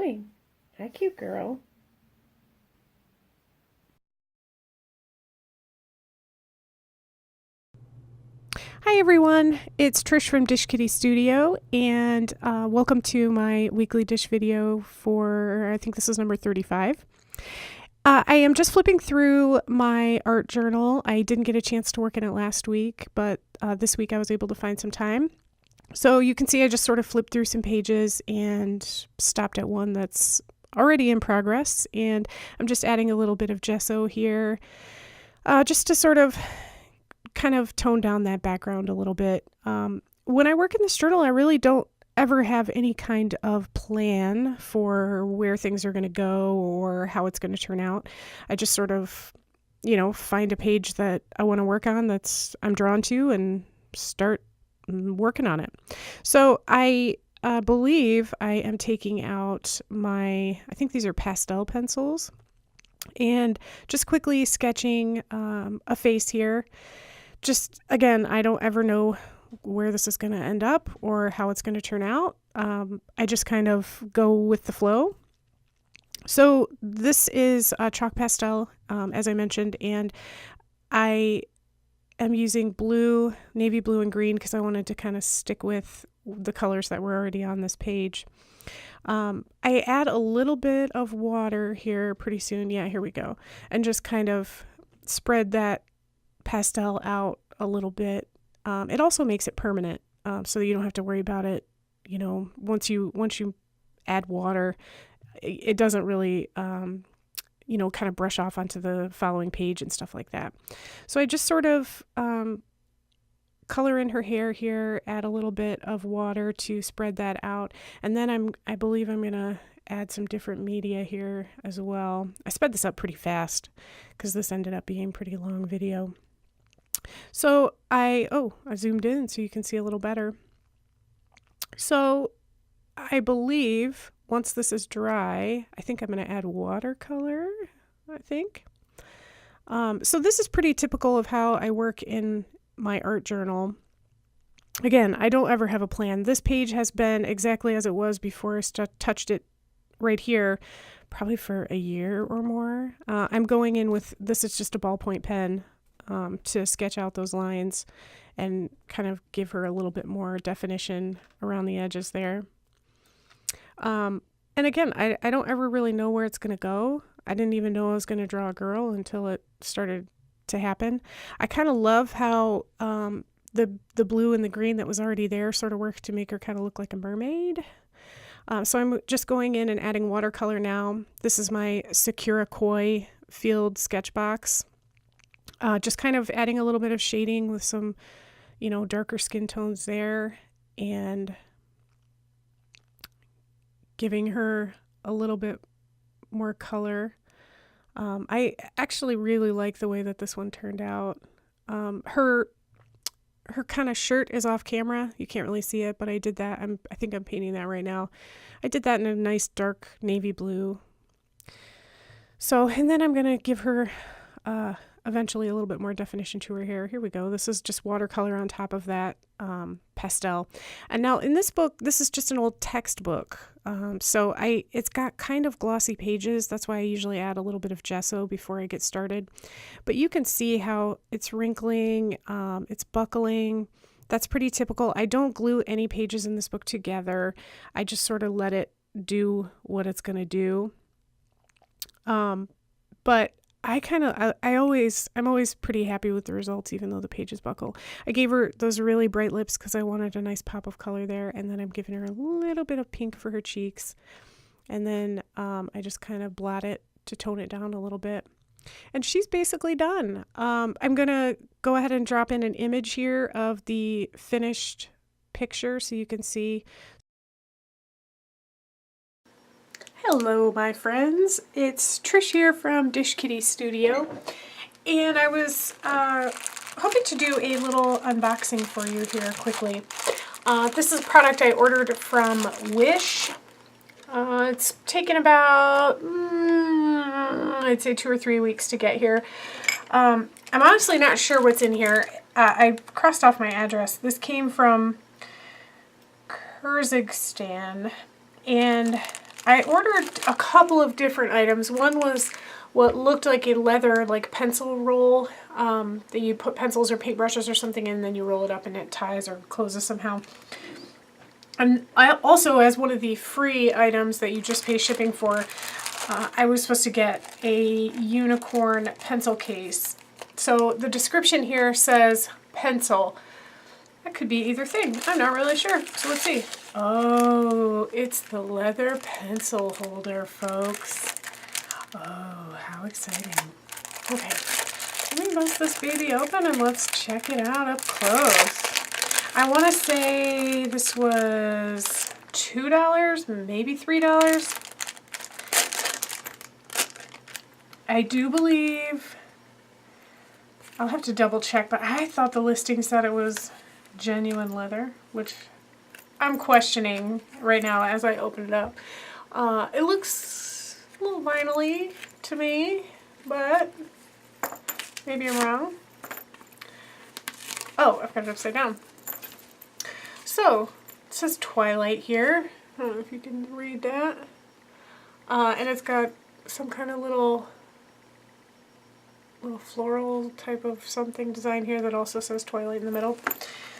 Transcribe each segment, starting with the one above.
drawing. Hi, cute girl. Hi everyone, it's Trish from Dish Kitty Studio, and welcome to my weekly dish video for, I think this is number 35. I am just flipping through my art journal. I didn't get a chance to work in it last week, but this week I was able to find some time. So you can see I just sort of flipped through some pages and stopped at one that's already in progress, and I'm just adding a little bit of gesso here, just to sort of kind of tone down that background a little bit. When I work in this journal, I really don't ever have any kind of plan for where things are going to go or how it's going to turn out. I just sort of, find a page that I want to work on I'm drawn to and start working on it. So I believe I am taking out I think these are pastel pencils, and just quickly sketching a face here. Just, again, I don't ever know where this is going to end up or how it's going to turn out. I just kind of go with the flow. So this is chalk pastel, as I mentioned, and I am using blue, navy blue, and green because I wanted to kind of stick with the colors that were already on this page. I add a little bit of water here pretty soon. Yeah, here we go. And just kind of spread that pastel out a little bit. It also makes it permanent, so that you don't have to worry about it. Once you add water, it doesn't really kind of brush off onto the following page and stuff like that. So I just sort of color in her hair here, add a little bit of water to spread that out, and then I believe I'm gonna add some different media here as well. I sped this up pretty fast because this ended up being a pretty long video. So I zoomed in so you can see a little better. So I believe once this is dry, I think I'm going to add watercolor, I think. So this is pretty typical of how I work in my art journal. Again, I don't ever have a plan. This page has been exactly as it was before I touched it right here, probably for a year or more. I'm going in with, this is just a ballpoint pen, to sketch out those lines and kind of give her a little bit more definition around the edges there. And again, I don't ever really know where it's going to go. I didn't even know I was going to draw a girl until it started to happen. I kind of love how the blue and the green that was already there sort of worked to make her kind of look like a mermaid. So I'm just going in and adding watercolor now. This is my Sakura Koi field sketch box. Just kind of adding a little bit of shading with some, darker skin tones there, and giving her a little bit more color. I actually really like the way that this one turned out. Her kind of shirt is off camera. You can't really see it, but I did that. I think I'm painting that right now. I did that in a nice dark navy blue. So, and then I'm going to give her eventually a little bit more definition to her hair. Here we go. This is just watercolor on top of that pastel. And now in this book, this is just an old textbook. So it's got kind of glossy pages. That's why I usually add a little bit of gesso before I get started. But you can see how it's wrinkling, it's buckling. That's pretty typical. I don't glue any pages in this book together. I just sort of let it do what it's going to do. But I'm always pretty happy with the results, even though the pages buckle. I gave her those really bright lips because I wanted a nice pop of color there, and then I'm giving her a little bit of pink for her cheeks, and then I just kind of blot it to tone it down a little bit, and she's basically done. I'm gonna go ahead and drop in an image here of the finished picture so you can see. Hello, my friends. It's Trish here from Dish Kitty Studio, and I was hoping to do a little unboxing for you here quickly. This is a product I ordered from Wish. It's taken about, I'd say 2 or 3 weeks to get here. I'm honestly not sure what's in here. I crossed off my address. This came from Kyrgyzstan, and I ordered a couple of different items. One was what looked like a leather pencil roll that you put pencils or paintbrushes or something in, and then you roll it up and it ties or closes somehow. And I also, as one of the free items that you just pay shipping for, I was supposed to get a unicorn pencil case. So the description here says pencil. That could be either thing. I'm not really sure. So let's see. Oh, it's the leather pencil holder, folks. Oh, how exciting. Okay, let me bust this baby open and let's check it out up close. I want to say this was $2, maybe $3. I do believe, I'll have to double check, but I thought the listing said it was genuine leather, which I'm questioning right now as I open it up. It looks a little vinyl-y to me, but maybe I'm wrong. Oh, I've got it upside down. So, it says Twilight here. I don't know if you can read that. And it's got some kind of little floral type of something design here that also says Twilight in the middle.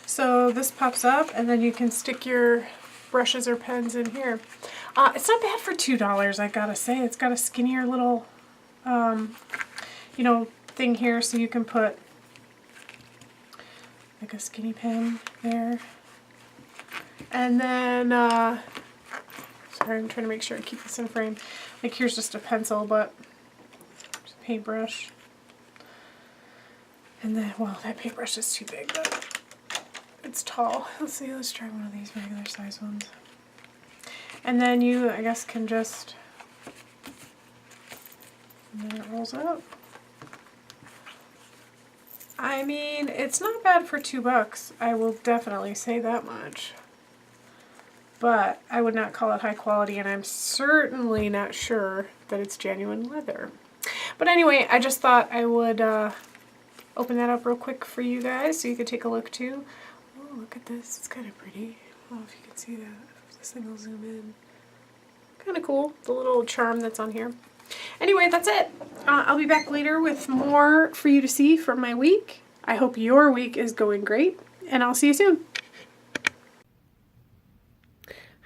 So this pops up and then you can stick your brushes or pens in here. It's not bad for $2, I gotta say. It's got a skinnier little, thing here so you can put like a skinny pen there. And then, sorry, I'm trying to make sure I keep this in frame. Like here's just a pencil, but just a paintbrush. And then, well, that paintbrush is too big, but it's tall. Let's see, let's try one of these regular size ones. And then you, I guess, can just, and then it rolls up. I mean, it's not bad for $2. I will definitely say that much. But I would not call it high quality, and I'm certainly not sure that it's genuine leather. But anyway, I just thought I would open that up real quick for you guys so you could take a look too. Oh, look at this. It's kind of pretty. I don't know if you can see that. If this thing will zoom in. Kind of cool, the little charm that's on here. Anyway, that's it. I'll be back later with more for you to see from my week. I hope your week is going great, and I'll see you soon.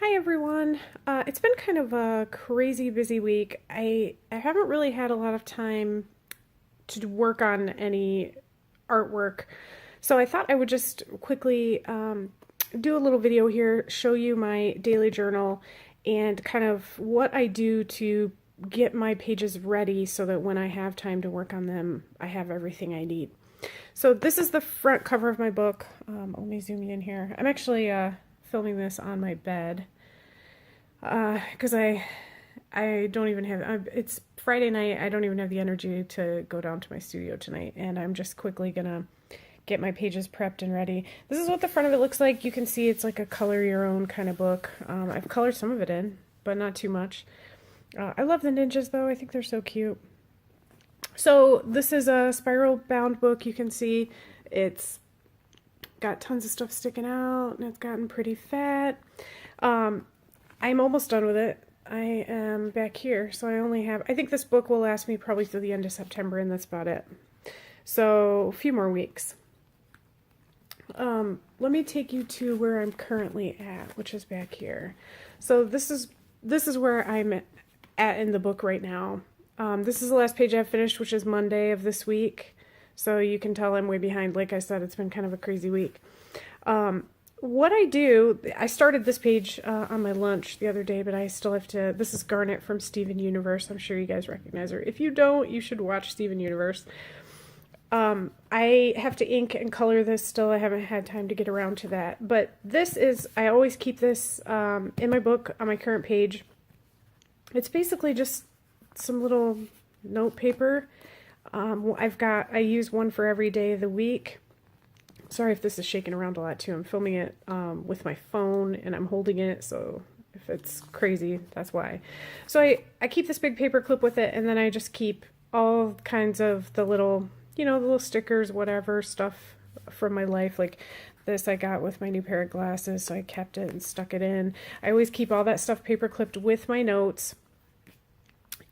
Hi everyone. It's been kind of a crazy busy week. I haven't really had a lot of time to work on any artwork, so I thought I would just quickly do a little video here, show you my daily journal and kind of what I do to get my pages ready so that when I have time to work on them, I have everything I need. So this is the front cover of my book. Let me zoom you in here. I'm actually filming this on my bed because I don't even have, it's Friday night, I don't even have the energy to go down to my studio tonight, and I'm just quickly gonna get my pages prepped and ready. This is what the front of it looks like. You can see it's like a color your own kind of book. I've colored some of it in, but not too much. I love the ninjas though, I think they're so cute. So this is a spiral bound book. You can see it's got tons of stuff sticking out and it's gotten pretty fat. I'm almost done with it. I am back here, so I only have, I think this book will last me probably through the end of September, and that's about it. So a few more weeks. Let me take you to where I'm currently at, which is back here. So this is where I'm at in the book right now. This is the last page I've finished, which is Monday of this week. So you can tell I'm way behind. Like I said, it's been kind of a crazy week. What I do, I started this page on my lunch the other day, but I still have to, this is Garnet from Steven Universe. I'm sure you guys recognize her. If you don't, you should watch Steven Universe. I have to ink and color this still. I haven't had time to get around to that. But this is, I always keep this in my book on my current page. It's basically just some little note paper. I use one for every day of the week. Sorry if this is shaking around a lot too. I'm filming it with my phone and I'm holding it, so if it's crazy, that's why. So I keep this big paper clip with it, and then I just keep all kinds of the little, the little stickers, whatever stuff from my life. Like This I got with my new pair of glasses, so I kept it and stuck it in. I always keep all that stuff paper clipped with my notes.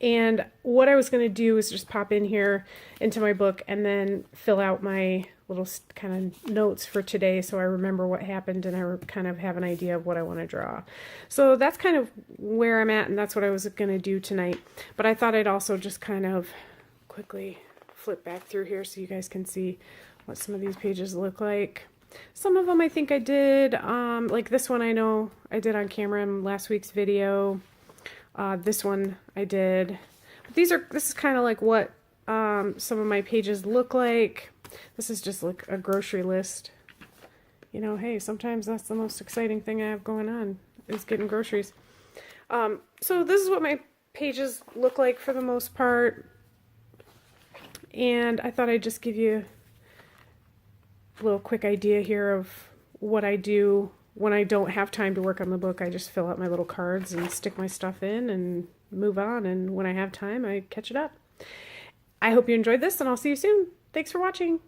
And what I was going to do is just pop in here into my book and then fill out my little kind of notes for today so I remember what happened and I kind of have an idea of what I want to draw. So that's kind of where I'm at, and that's what I was going to do tonight. But I thought I'd also just kind of quickly flip back through here so you guys can see what some of these pages look like. Some of them I think I did, like this one I know I did on camera in last week's video. This one I did. But this is kind of like what some of my pages look like. This is just like a grocery list. You know, hey, sometimes that's the most exciting thing I have going on, is getting groceries. So this is what my pages look like for the most part. And I thought I'd just give you a little quick idea here of what I do when I don't have time to work on the book. I just fill out my little cards and stick my stuff in and move on. And when I have time, I catch it up. I hope you enjoyed this, and I'll see you soon. Thanks for watching.